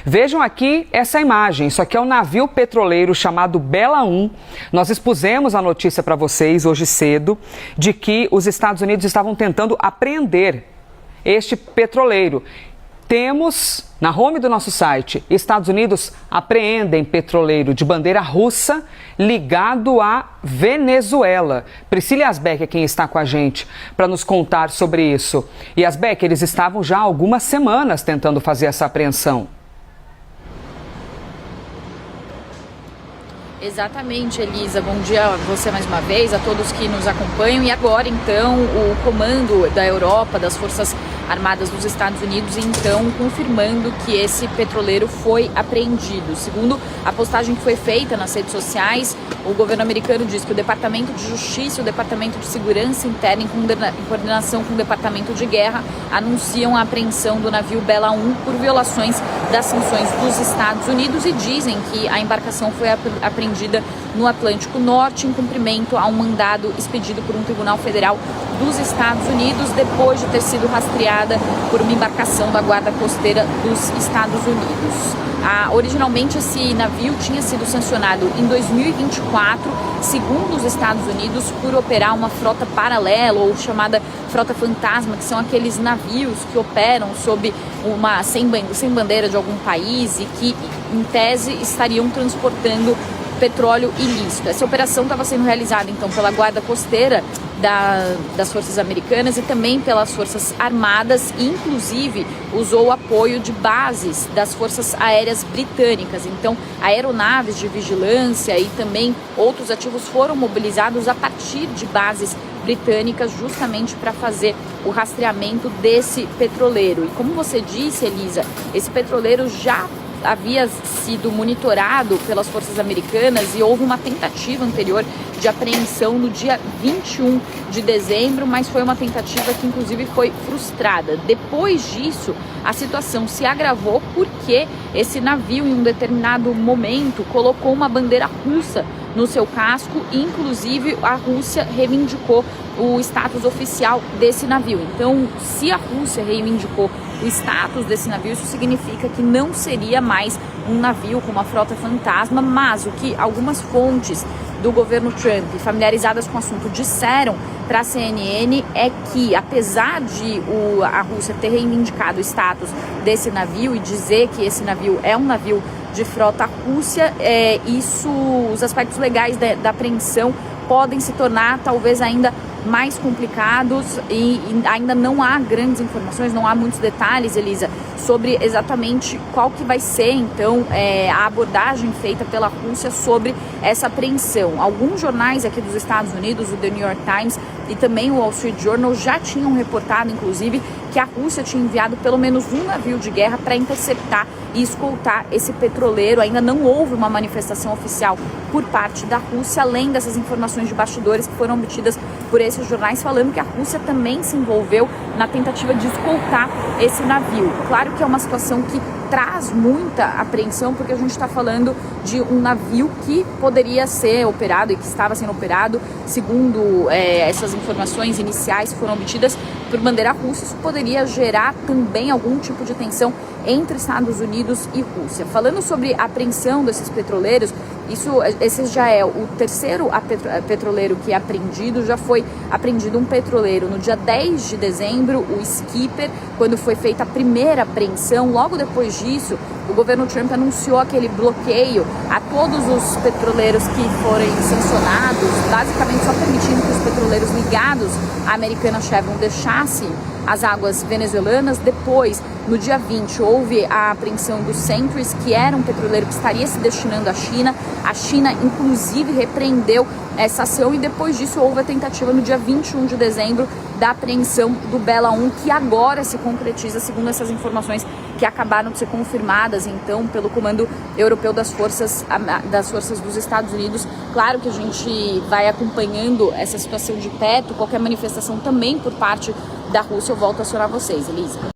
Vejam aqui essa imagem, isso aqui é um navio petroleiro chamado Bela 1. Nós expusemos a notícia para vocês hoje cedo de que os Estados Unidos estavam tentando apreender este petroleiro. Temos na home do nosso site: Estados Unidos apreendem petroleiro de bandeira russa ligado à Venezuela. Priscila Asbeck é quem está com a gente para nos contar sobre isso. E Asbeck, eles estavam já há algumas semanas tentando fazer essa apreensão. Exatamente, Elisa. Bom dia a você mais uma vez, a todos que nos acompanham. E agora, então, o comando da Europa, das Forças Armadas dos Estados Unidos, então, confirmando que esse petroleiro foi apreendido. Segundo a postagem que foi feita nas redes sociais, o governo americano diz que o Departamento de Justiça e o Departamento de Segurança Interna, em coordenação com o Departamento de Guerra, anunciam a apreensão do navio Bela 1 por violações das sanções dos Estados Unidos e dizem que a embarcação foi apreendida no Atlântico Norte, em cumprimento a um mandado expedido por um tribunal federal dos Estados Unidos, depois de ter sido rastreada por uma embarcação da Guarda Costeira dos Estados Unidos. Originalmente, esse navio tinha sido sancionado em 2024, segundo os Estados Unidos, por operar uma frota paralela, ou chamada frota fantasma, que são aqueles navios que operam sob sem bandeira de algum país e que, em tese, estariam transportando petróleo ilícito. Essa operação estava sendo realizada, então, pela Guarda Costeira das Forças Americanas e também pelas Forças Armadas, e inclusive usou o apoio de bases das Forças Aéreas Britânicas. Então, aeronaves de vigilância e também outros ativos foram mobilizados a partir de bases britânicas, justamente para fazer o rastreamento desse petroleiro. E como você disse, Elisa, esse petroleiro já havia sido monitorado pelas forças americanas e houve uma tentativa anterior de apreensão no dia 21 de dezembro, mas foi uma tentativa que inclusive foi frustrada. Depois disso, a situação se agravou porque esse navio, em um determinado momento, colocou uma bandeira russa no seu casco e, inclusive, a Rússia reivindicou o status oficial desse navio. Então, se a Rússia reivindicou o status desse navio, isso significa que não seria mais um navio com uma frota fantasma, mas o que algumas fontes do governo Trump, familiarizadas com o assunto, disseram para a CNN é que, apesar de a Rússia ter reivindicado o status desse navio e dizer que esse navio é um navio de frota Rússia, os aspectos legais da apreensão podem se tornar talvez ainda mais complicados e ainda não há grandes informações, não há muitos detalhes, Elisa, sobre exatamente qual que vai ser, então, a abordagem feita pela Rússia sobre essa apreensão. Alguns jornais aqui dos Estados Unidos, o The New York Times e também o Wall Street Journal, já tinham reportado, inclusive, que a Rússia tinha enviado pelo menos um navio de guerra para interceptar e escoltar esse petroleiro. Ainda não houve uma manifestação oficial por parte da Rússia, além dessas informações de bastidores que foram obtidas por esses jornais, falando que a Rússia também se envolveu na tentativa de escoltar esse navio. Claro que é uma situação que traz muita apreensão, porque a gente está falando de um navio que poderia ser operado e que estava sendo operado, segundo essas informações iniciais que foram obtidas, por bandeira russa. Isso poderia gerar também algum tipo de tensão entre Estados Unidos e Rússia. Falando sobre a apreensão desses petroleiros, esse já é o terceiro petroleiro que é apreendido. Já foi apreendido um petroleiro no dia 10 de dezembro, o Skipper, quando foi feita a primeira apreensão. Logo depois disso, o governo Trump anunciou aquele bloqueio a todos os petroleiros que forem sancionados, basicamente só permitindo que os petroleiros ligados à americana Chevron deixassem as águas venezuelanas. Depois, no dia 20, houve a apreensão do Centuries, que era um petroleiro que estaria se destinando à China. A China, inclusive, repreendeu essa ação e depois disso houve a tentativa no dia 21 de dezembro da apreensão do Bela 1, que agora se concretiza, segundo essas informações que acabaram de ser confirmadas, então, pelo Comando Europeu das Forças dos Estados Unidos. Claro que a gente vai acompanhando essa situação de perto, qualquer manifestação também por parte da Rússia, eu volto a acionar vocês, Elisa.